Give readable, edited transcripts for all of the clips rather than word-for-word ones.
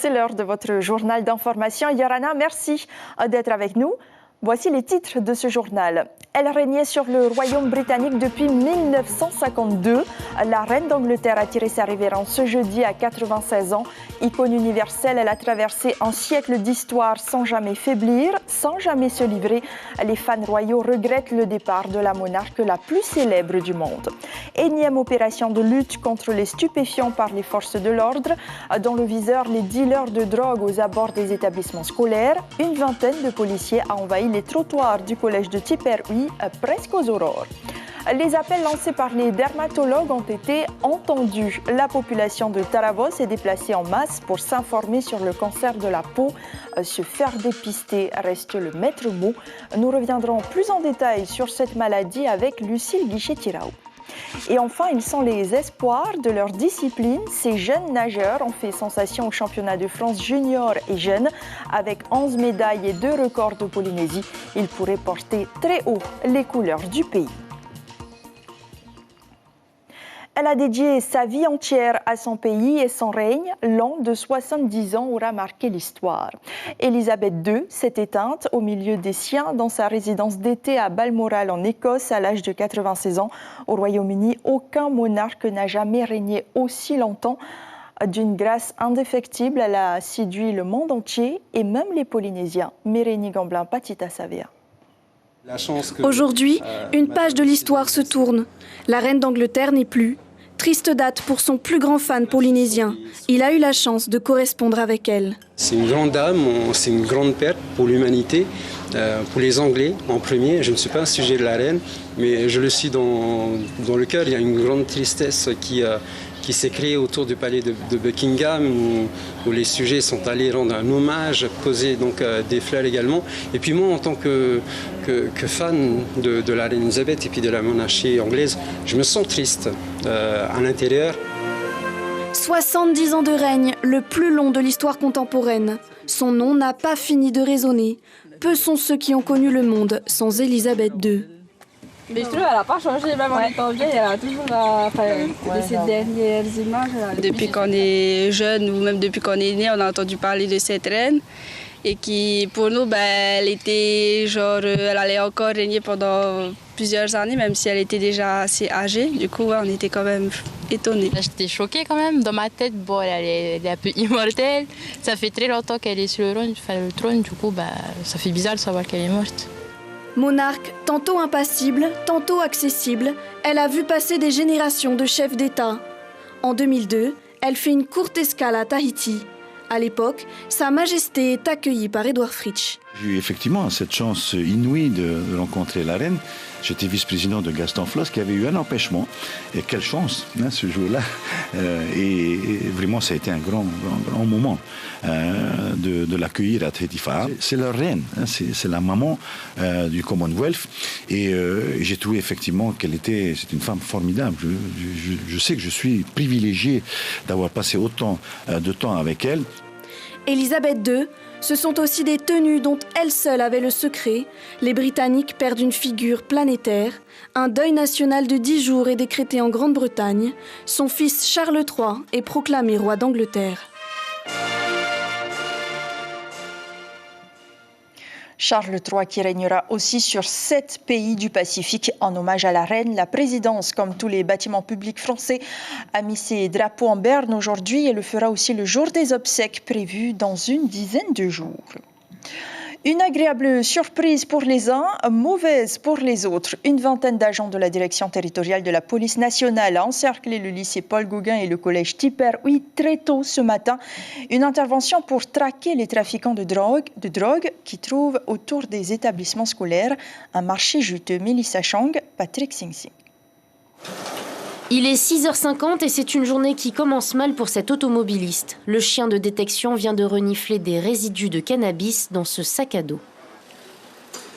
C'est l'heure de votre journal d'information. Yorana, merci d'être avec nous. Voici les titres de ce journal. Elle régnait sur le royaume britannique depuis 1952. La reine d'Angleterre a tiré sa révérence ce jeudi à 96 ans. Icône universelle, elle a traversé un siècle d'histoire sans jamais faiblir, sans jamais se livrer. Les fans royaux regrettent le départ de la monarque la plus célèbre du monde. Énième opération de lutte contre les stupéfiants par les forces de l'ordre. Dans le viseur, les dealers de drogue aux abords des établissements scolaires. Une vingtaine de policiers a envahi les trottoirs du collège de Tipperary, presque aux aurores. Les appels lancés par les dermatologues ont été entendus. La population de Taravos s'est déplacée en masse pour s'informer sur le cancer de la peau. Se faire dépister reste le maître mot. Nous reviendrons plus en détail sur cette maladie avec Lucille Guichet-Tirao. Et enfin, ils sont les espoirs de leur discipline. Ces jeunes nageurs ont fait sensation au championnat de France junior et jeunes. Avec 11 médailles et 2 records de Polynésie, ils pourraient porter très haut les couleurs du pays. Elle a dédié sa vie entière à son pays et son règne, long de 70 ans, aura marqué l'histoire. Élisabeth II s'est éteinte au milieu des siens dans sa résidence d'été à Balmoral en Écosse à l'âge de 96 ans. Au Royaume-Uni, aucun monarque n'a jamais régné aussi longtemps. D'une grâce indéfectible, elle a séduit le monde entier et même les Polynésiens. Mérénie Gamblin, Patita Savea. Aujourd'hui, une page de l'histoire se tourne. La reine d'Angleterre n'est plus. Triste date pour son plus grand fan polynésien. Il a eu la chance de correspondre avec elle. C'est une grande dame, c'est une grande perte pour l'humanité, pour les Anglais en premier. Je ne suis pas un sujet de la reine, mais je le suis dans le cœur. Il y a une grande tristesse qui s'est créée autour du palais de Buckingham, où les sujets sont allés rendre un hommage, poser donc des fleurs également. Et puis moi, en tant que fan de la reine Elisabeth et puis de la monarchie anglaise, je me sens triste à l'intérieur. 70 ans de règne, le plus long de l'histoire contemporaine. Son nom n'a pas fini de résonner. Peu sont ceux qui ont connu le monde sans Élisabeth II. Mais je trouve qu'elle n'a pas changé, même en étant vieille, elle a toujours ces dernières images. Depuis qu'on est jeune ou même depuis qu'on est né, on a entendu parler de cette reine. Et qui, pour nous, elle était elle allait encore régner pendant plusieurs années, même si elle était déjà assez âgée. Du coup, on était quand même étonnés. J'étais choquée quand même. Dans ma tête, elle est un peu immortelle. Ça fait très longtemps qu'elle est sur le trône. Du coup, ça fait bizarre de savoir qu'elle est morte. Monarque, tantôt impassible, tantôt accessible, elle a vu passer des générations de chefs d'État. En 2002, elle fait une courte escale à Tahiti. À l'époque, Sa Majesté est accueillie par Édouard Fritsch. J'ai eu effectivement cette chance inouïe de rencontrer la reine. J'étais vice-président de Gaston Floss qui avait eu un empêchement. Et quelle chance, ce jour-là. Et vraiment, ça a été un grand moment de l'accueillir à Tahiti-Faa. C'est leur reine, c'est la maman du Commonwealth. Et j'ai trouvé effectivement c'est une femme formidable. Je sais que je suis privilégié d'avoir passé autant de temps avec elle. Élisabeth II, ce sont aussi des tenues dont elle seule avait le secret. Les Britanniques perdent une figure planétaire. Un deuil national de 10 jours est décrété en Grande-Bretagne. Son fils Charles III est proclamé roi d'Angleterre. Charles III qui régnera aussi sur 7 pays du Pacifique en hommage à la reine. La présidence, comme tous les bâtiments publics français, a mis ses drapeaux en berne aujourd'hui et le fera aussi le jour des obsèques prévu dans une dizaine de jours. Une agréable surprise pour les uns, mauvaise pour les autres. Une vingtaine d'agents de la direction territoriale de la police nationale a encerclé le lycée Paul Gauguin et le collège Tipperary très tôt ce matin. Une intervention pour traquer les trafiquants de drogue qui trouvent autour des établissements scolaires un marché juteux. Mélissa Chang, Patrick Sing Sing. Il est 6h50 et c'est une journée qui commence mal pour cet automobiliste. Le chien de détection vient de renifler des résidus de cannabis dans ce sac à dos.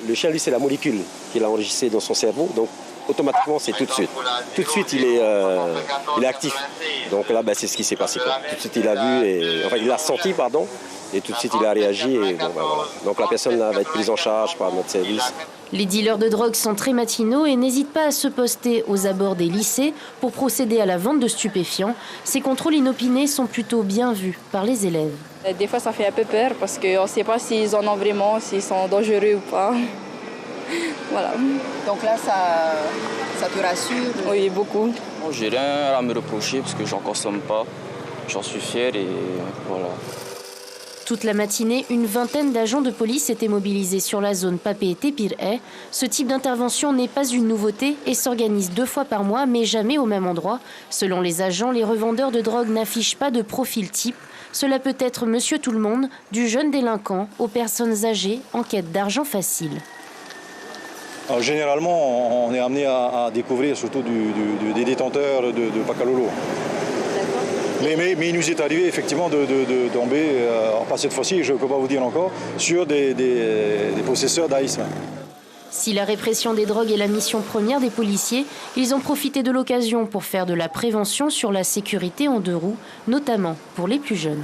Le chien, lui, c'est la molécule qu'il a enregistrée dans son cerveau. Donc, automatiquement, c'est tout de suite. Tout de suite, il est actif. Donc là, c'est ce qui s'est passé. Tout de suite, il a vu, il a senti, Et tout de suite, il a réagi. Et bon, ben, voilà. Donc la personne va être prise en charge par notre service. Les dealers de drogue sont très matinaux et n'hésitent pas à se poster aux abords des lycées pour procéder à la vente de stupéfiants. Ces contrôles inopinés sont plutôt bien vus par les élèves. Des fois, ça fait un peu peur parce qu'on ne sait pas s'ils en ont vraiment, s'ils sont dangereux ou pas. Voilà. Donc là, ça te rassure? Oui, beaucoup. Bon, j'ai rien à me reprocher parce que j'en consomme pas. J'en suis fier et voilà. Toute la matinée, une vingtaine d'agents de police étaient mobilisés sur la zone Papeete-Pirhae. Ce type d'intervention n'est pas une nouveauté et s'organise 2 fois par mois, mais jamais au même endroit. Selon les agents, les revendeurs de drogue n'affichent pas de profil type. Cela peut être monsieur tout le monde, du jeune délinquant aux personnes âgées en quête d'argent facile. Alors, généralement, on est amené à découvrir surtout des détenteurs de Pacalolo. Mais il nous est arrivé effectivement de tomber, pas cette fois-ci, je ne peux pas vous dire encore, sur des possesseurs d'haïsme. Si la répression des drogues est la mission première des policiers, ils ont profité de l'occasion pour faire de la prévention sur la sécurité en 2 roues, notamment pour les plus jeunes.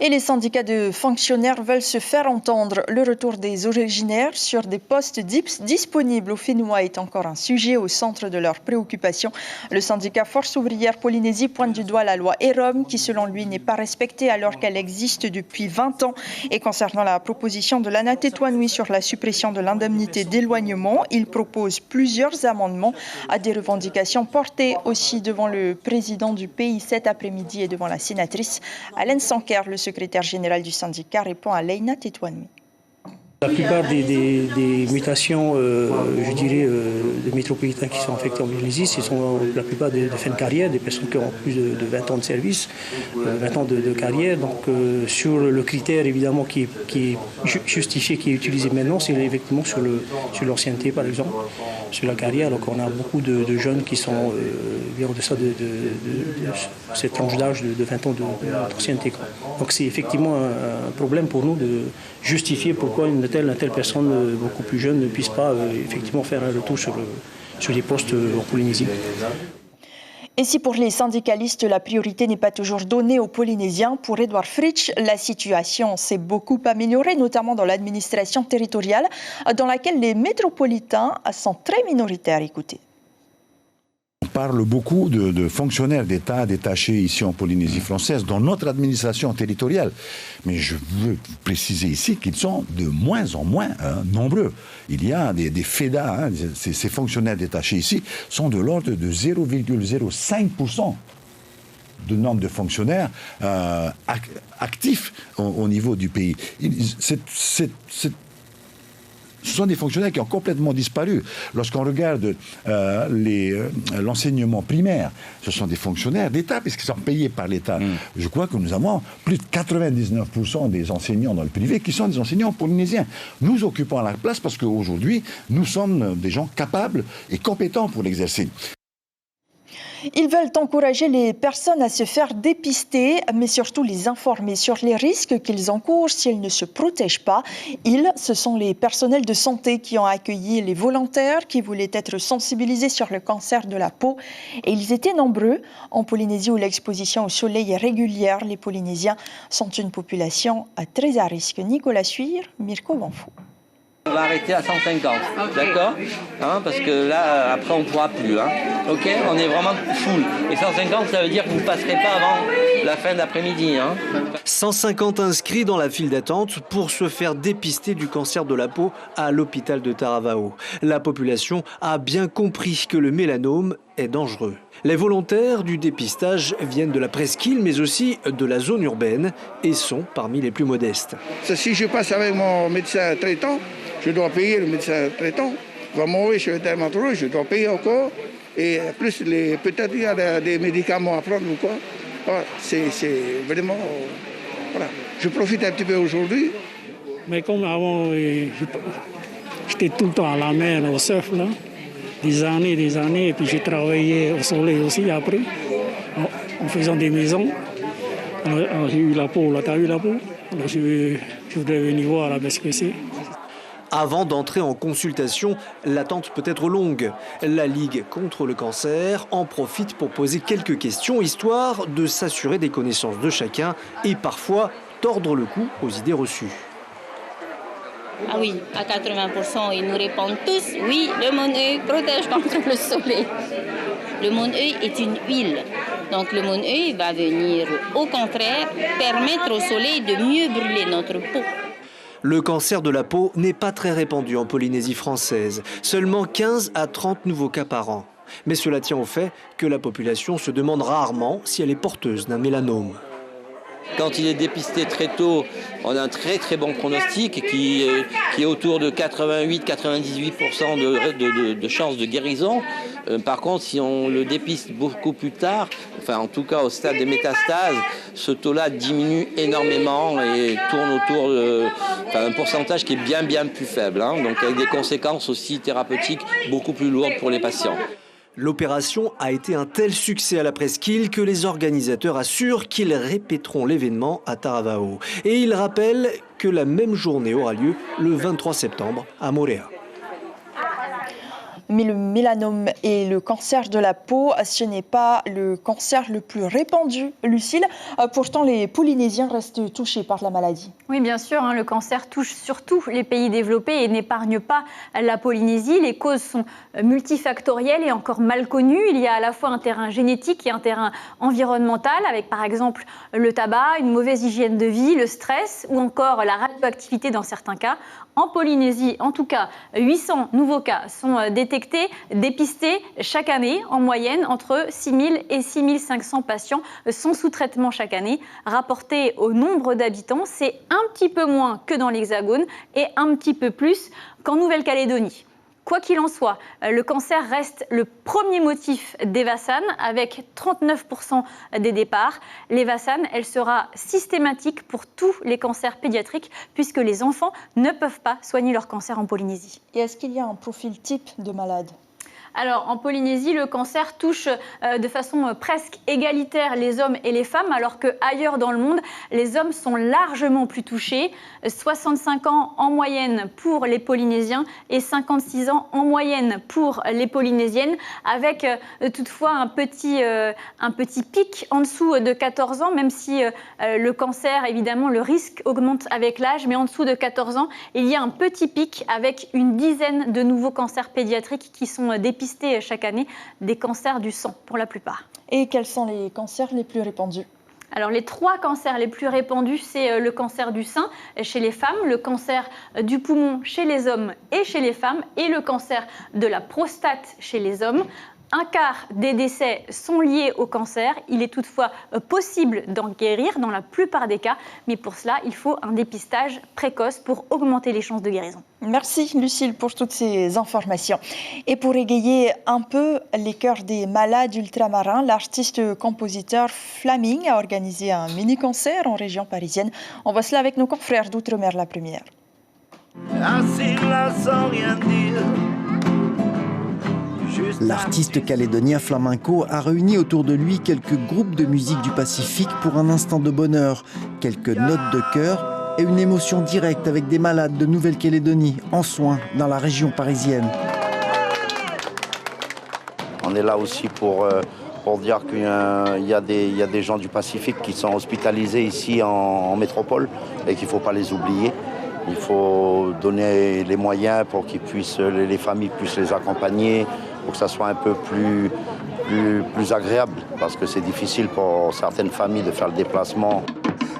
Et les syndicats de fonctionnaires veulent se faire entendre. Le retour des originaires sur des postes disponibles au Fénois est encore un sujet au centre de leurs préoccupations. Le syndicat Force ouvrière Polynésie pointe du doigt la loi EROM qui, selon lui, n'est pas respectée alors qu'elle existe depuis 20 ans. Et concernant la proposition de Lana Tetuanui sur la suppression de l'indemnité d'éloignement, il propose plusieurs amendements à des revendications portées aussi devant le président du pays cet après-midi et devant la sénatrice Alain Sanker. Le secrétaire général du syndicat répond à Leina Tetuanui. La plupart des mutations, je dirais, des métropolitains qui sont affectés en Polynésie, ce sont la plupart de fin de carrière, des personnes qui ont plus de 20 ans de service, 20 ans de carrière. Donc sur le critère évidemment qui est justifié, qui est utilisé maintenant, c'est effectivement sur l'ancienneté par exemple, sur la carrière. Donc on a beaucoup de jeunes qui sont bien au-deçà de cette tranche d'âge de 20 ans d'ancienneté. Donc c'est effectivement un problème pour nous de justifier pourquoi une telle personne beaucoup plus jeune ne puisse pas effectivement faire un retour sur les postes en Polynésie. Et si pour les syndicalistes, la priorité n'est pas toujours donnée aux Polynésiens, pour Edouard Fritsch, la situation s'est beaucoup améliorée, notamment dans l'administration territoriale, dans laquelle les métropolitains sont très minoritaires. Écoutez. On parle beaucoup de fonctionnaires d'État détachés ici en Polynésie française, dans notre administration territoriale. Mais je veux préciser ici qu'ils sont de moins en moins nombreux. Il y a des FEDA, ces fonctionnaires détachés ici, sont de l'ordre de 0,05% de nombre de fonctionnaires actifs au niveau du pays. Ce sont des fonctionnaires qui ont complètement disparu. Lorsqu'on regarde l'enseignement primaire, ce sont des fonctionnaires d'État, puisqu'ils sont payés par l'État. Je crois que nous avons plus de 99% des enseignants dans le privé qui sont des enseignants polynésiens. Nous occupons la place parce qu'aujourd'hui, nous sommes des gens capables et compétents pour l'exercer. Ils veulent encourager les personnes à se faire dépister, mais surtout les informer sur les risques qu'ils encourent si elles ne se protègent pas. Ce sont les personnels de santé qui ont accueilli les volontaires qui voulaient être sensibilisés sur le cancer de la peau. Et ils étaient nombreux. En Polynésie, où l'exposition au soleil est régulière, les Polynésiens sont une population très à risque. Nicolas Suire, Mirko Vanfou. On va arrêter à 150, d'accord, parce que là, après, on ne pourra plus. Ok, on est vraiment full. Et 150, ça veut dire que vous ne passerez pas avant la fin d'après-midi. 150 inscrits dans la file d'attente pour se faire dépister du cancer de la peau à l'hôpital de Taravao. La population a bien compris que le mélanome est dangereux. Les volontaires du dépistage viennent de la presqu'île, mais aussi de la zone urbaine et sont parmi les plus modestes. Si je passe avec mon médecin traitant, je dois payer le médecin traitant. Il va mourir chez le dermatologue, je dois payer encore. Et plus, peut-être il y a des médicaments à prendre ou quoi. Voilà, c'est vraiment... Voilà. Je profite un petit peu aujourd'hui. Mais comme avant, j'étais tout le temps à la mer, au surf, là. Des années, et puis j'ai travaillé au soleil aussi après, en faisant des maisons. Alors, j'ai eu la peau, là, t'as eu la peau. Alors je voudrais venir voir là, ce que c'est. Avant d'entrer en consultation, l'attente peut être longue. La Ligue contre le cancer en profite pour poser quelques questions, histoire de s'assurer des connaissances de chacun et parfois tordre le cou aux idées reçues. Ah oui, à 80%, ils nous répondent tous, oui, le Mon-Œil protège contre le soleil. Le Mon-Œil est une huile, donc le Mon-Œil va venir, au contraire, permettre au soleil de mieux brûler notre peau. Le cancer de la peau n'est pas très répandu en Polynésie française, seulement 15 à 30 nouveaux cas par an. Mais cela tient au fait que la population se demande rarement si elle est porteuse d'un mélanome. Quand il est dépisté très tôt, on a un très très bon pronostic qui est autour de 88-98% de chances de guérison. Par contre, si on le dépiste beaucoup plus tard, enfin en tout cas au stade des métastases, ce taux-là diminue énormément et tourne autour d'un pourcentage qui est bien plus faible, hein, donc avec des conséquences aussi thérapeutiques beaucoup plus lourdes pour les patients. L'opération a été un tel succès à la presqu'île que les organisateurs assurent qu'ils répéteront l'événement à Taravao. Et ils rappellent que la même journée aura lieu le 23 septembre à Moorea. Mais le mélanome et le cancer de la peau, ce n'est pas le cancer le plus répandu, Lucille. Pourtant, les Polynésiens restent touchés par la maladie. Oui, bien sûr, le cancer touche surtout les pays développés et n'épargne pas la Polynésie. Les causes sont multifactorielles et encore mal connues. Il y a à la fois un terrain génétique et un terrain environnemental, avec par exemple le tabac, une mauvaise hygiène de vie, le stress ou encore la radioactivité dans certains cas. En Polynésie, en tout cas, 800 nouveaux cas sont dépistés chaque année. En moyenne, entre 6 000 et 6 500 patients sont sous traitement chaque année. Rapporté au nombre d'habitants, c'est un petit peu moins que dans l'Hexagone et un petit peu plus qu'en Nouvelle-Calédonie. Quoi qu'il en soit, le cancer reste le premier motif d'Evassan avec 39% des départs. L'Evassan, elle sera systématique pour tous les cancers pédiatriques puisque les enfants ne peuvent pas soigner leur cancer en Polynésie. Et est-ce qu'il y a un profil type de malade ? Alors, en Polynésie, le cancer touche de façon presque égalitaire les hommes et les femmes, alors qu'ailleurs dans le monde, les hommes sont largement plus touchés. 65 ans en moyenne pour les Polynésiens et 56 ans en moyenne pour les Polynésiennes, avec toutefois un petit pic en dessous de 14 ans, même si le cancer, évidemment, le risque augmente avec l'âge, mais en dessous de 14 ans, il y a un petit pic avec une dizaine de nouveaux cancers pédiatriques qui sont dépistés chaque année, des cancers du sang pour la plupart. Et quels sont les cancers les plus répandus ? Alors les 3 cancers les plus répandus, c'est le cancer du sein chez les femmes, le cancer du poumon chez les hommes et chez les femmes, et le cancer de la prostate chez les hommes. Un quart des décès sont liés au cancer. Il est toutefois possible d'en guérir dans la plupart des cas, mais pour cela, il faut un dépistage précoce pour augmenter les chances de guérison. Merci Lucille pour toutes ces informations. Et pour égayer un peu les cœurs des malades ultramarins, l'artiste-compositeur Flaming a organisé un mini-concert en région parisienne. On voit cela avec nos confrères d'Outre-mer La Première. L'artiste calédonien flamenco a réuni autour de lui quelques groupes de musique du Pacifique pour un instant de bonheur, quelques notes de chœur et une émotion directe avec des malades de Nouvelle-Calédonie en soins dans la région parisienne. On est là aussi pour dire qu'il y a des gens du Pacifique qui sont hospitalisés ici en métropole et qu'il ne faut pas les oublier. Il faut donner les moyens pour qu'ils puissent, les familles puissent les accompagner, pour que ça soit un peu plus agréable, parce que c'est difficile pour certaines familles de faire le déplacement.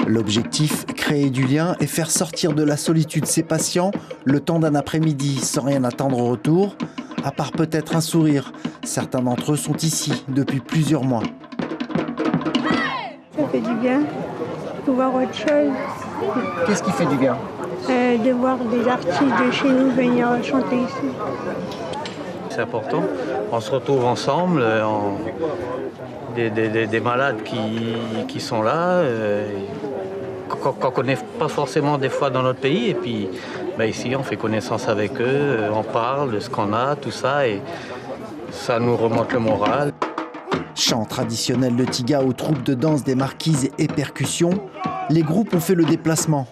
L'objectif, créer du lien et faire sortir de la solitude ces patients le temps d'un après-midi sans rien attendre au retour, à part peut-être un sourire. Certains d'entre eux sont ici depuis plusieurs mois. Ça fait du bien de voir autre chose. Qu'est-ce qui fait du bien ? De voir des artistes de chez nous venir chanter ici. C'est important. On se retrouve ensemble, des malades qui sont là, qu'on ne connaît pas forcément des fois dans notre pays. Et puis ici, on fait connaissance avec eux, on parle de ce qu'on a, tout ça, et ça nous remonte le moral. Chant traditionnel de Tiga aux troupes de danse des Marquises et percussions, les groupes ont fait le déplacement.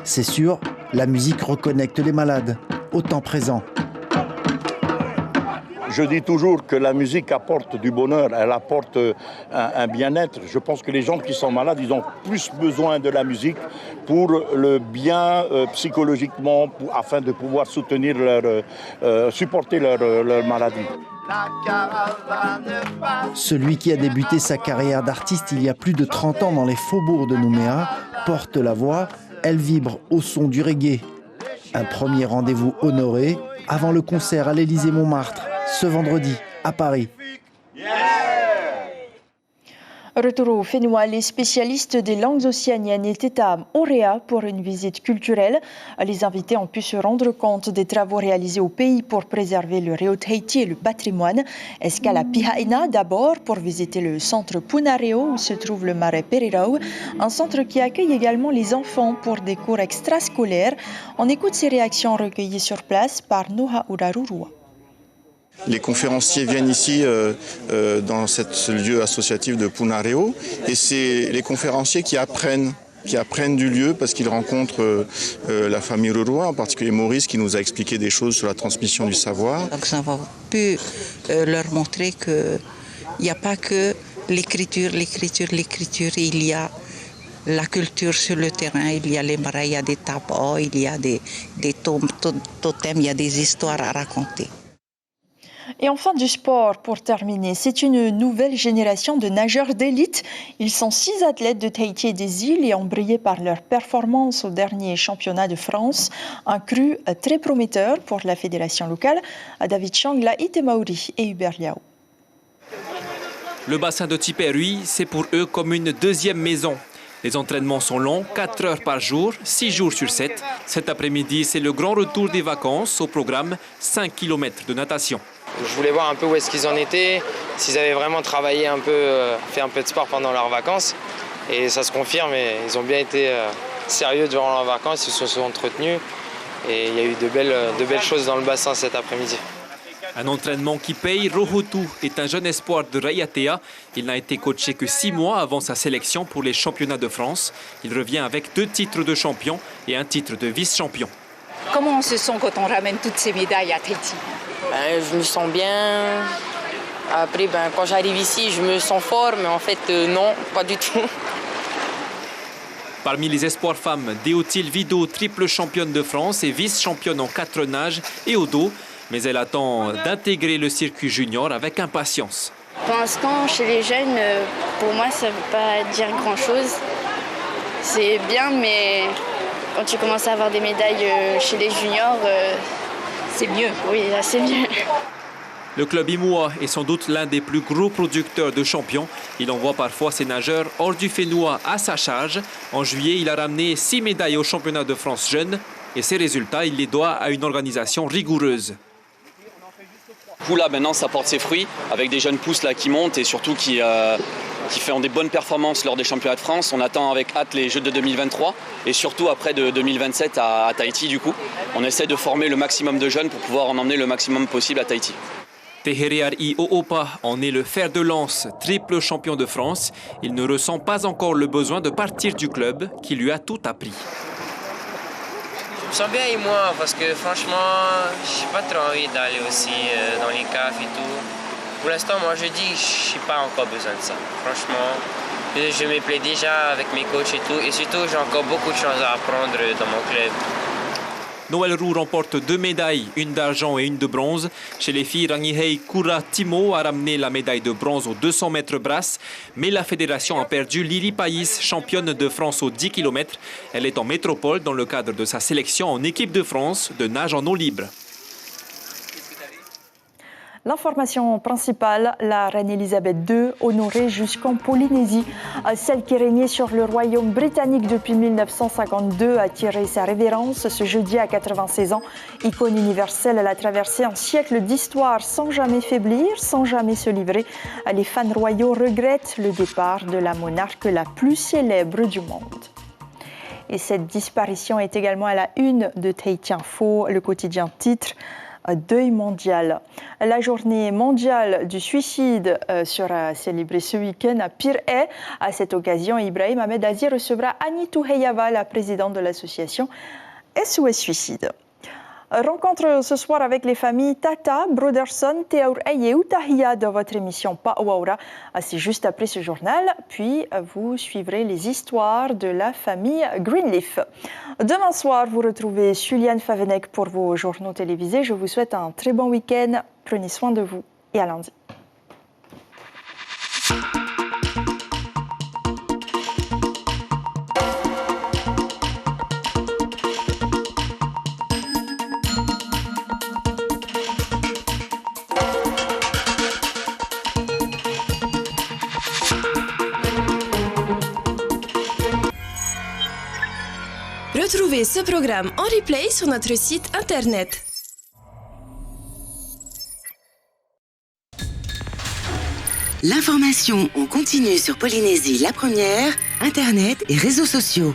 C'est sûr, la musique reconnecte les malades. au temps présent. Je dis toujours que la musique apporte du bonheur, elle apporte un bien-être. Je pense que les gens qui sont malades, ils ont plus besoin de la musique pour le bien psychologiquement, afin de pouvoir soutenir supporter leur maladie. Celui qui a débuté sa carrière d'artiste il y a plus de 30 ans dans les faubourgs de Nouméa porte la voix, elle vibre au son du reggae. Un premier rendez-vous honoré avant le concert à l'Élysée-Montmartre, ce vendredi, à Paris. Retour au Fénois, les spécialistes des langues océaniennes étaient à Ouréa pour une visite culturelle. Les invités ont pu se rendre compte des travaux réalisés au pays pour préserver le Reo Tahiti et le patrimoine. Escale à Pihaina d'abord pour visiter le centre Punareo où se trouve le marais Perirau, un centre qui accueille également les enfants pour des cours extrascolaires. On écoute ces réactions recueillies sur place par Noha Urarurua. Les conférenciers viennent ici dans ce lieu associatif de Punareo et c'est les conférenciers qui apprennent du lieu parce qu'ils rencontrent la famille Rurua, en particulier Maurice qui nous a expliqué des choses sur la transmission du savoir. Donc ça va pu leur montrer qu'il n'y a pas que l'écriture, il y a la culture sur le terrain, il y a les marais, il y a des tapas, il y a des totems, il y a des histoires à raconter. Et enfin du sport pour terminer. C'est une nouvelle génération de nageurs d'élite. Ils sont 6 athlètes de Tahiti et des îles et ont brillé par leur performance au dernier championnat de France. Un cru très prometteur pour la fédération locale. David Chang, Laït Mauri et Hubert Liao. Le bassin de Tiperui, c'est pour eux comme une deuxième maison. Les entraînements sont longs, 4 heures par jour, 6 jours sur 7. Cet après-midi, c'est le grand retour des vacances. Au programme, 5 km de natation. Je voulais voir un peu où est-ce qu'ils en étaient, s'ils avaient vraiment travaillé un peu, fait un peu de sport pendant leurs vacances. Et ça se confirme, ils ont bien été sérieux durant leurs vacances, ils se sont entretenus. Et il y a eu de belles choses dans le bassin cet après-midi. Un entraînement qui paye. Rohotu est un jeune espoir de Raiatea. Il n'a été coaché que 6 mois avant sa sélection pour les championnats de France. Il revient avec 2 titres de champion et un titre de vice-champion. Comment on se sent quand on ramène toutes ces médailles à Tahiti? Je me sens bien. Après, quand j'arrive ici, je me sens fort, mais en fait, non, pas du tout. Parmi les espoirs femmes, Déotile Vido, triple championne de France et vice-championne en 4 nages et au dos. Mais elle attend d'intégrer le circuit junior avec impatience. Pour l'instant, chez les jeunes, pour moi, ça ne veut pas dire grand-chose. C'est bien, mais quand tu commences à avoir des médailles chez les juniors, c'est mieux. Oui, là, c'est mieux. Le club Imua est sans doute l'un des plus gros producteurs de champions. Il envoie parfois ses nageurs hors du Fénois à sa charge. En juillet, il a ramené 6 médailles au championnat de France jeunes. Et ces résultats, il les doit à une organisation rigoureuse. Là, maintenant, ça porte ses fruits avec des jeunes pousses là, qui montent et surtout qui font des bonnes performances lors des championnats de France. On attend avec hâte les Jeux de 2023 et surtout après de 2027 à Tahiti. Du coup, on essaie de former le maximum de jeunes pour pouvoir en emmener le maximum possible à Tahiti. Tehereari Oopa en est le fer de lance, triple champion de France. Il ne ressent pas encore le besoin de partir du club qui lui a tout appris. Je me sens bien et moi parce que franchement, j'ai pas trop envie d'aller aussi dans les CAF et tout. Pour l'instant, moi je dis que je n'ai pas encore besoin de ça. Franchement, je me plais déjà avec mes coachs et tout. Et surtout, j'ai encore beaucoup de choses à apprendre dans mon club. Noël Roux remporte 2 médailles, une d'argent et une de bronze. Chez les filles, Rangihei Kura Timo a ramené la médaille de bronze aux 200 mètres brasse. Mais la fédération a perdu Lily Païs, championne de France aux 10 km. Elle est en métropole dans le cadre de sa sélection en équipe de France de nage en eau libre. L'information principale, la reine Elisabeth II, honorée jusqu'en Polynésie. Celle qui régnait sur le royaume britannique depuis 1952 a tiré sa révérence ce jeudi à 96 ans. Icône universelle, elle a traversé un siècle d'histoire sans jamais faiblir, sans jamais se livrer. Les fans royaux regrettent le départ de la monarque la plus célèbre du monde. Et cette disparition est également à la une de Tahiti Info, le quotidien titre Deuil mondial. La journée mondiale du suicide sera célébrée ce week-end à Pir'e. À cette occasion, Ibrahim Ahmed Aziz recevra Annie Touheyava, la présidente de l'association SOS Suicide. Rencontre ce soir avec les familles Tata, Broderson, Théour et Tahia dans votre émission Pa'Waura. C'est juste après ce journal. Puis vous suivrez les histoires de la famille Greenleaf. Demain soir, vous retrouvez Juliane Favenek pour vos journaux télévisés. Je vous souhaite un très bon week-end. Prenez soin de vous et à lundi. Retrouvez ce programme en replay sur notre site internet. L'information en continu sur Polynésie la première, internet et réseaux sociaux.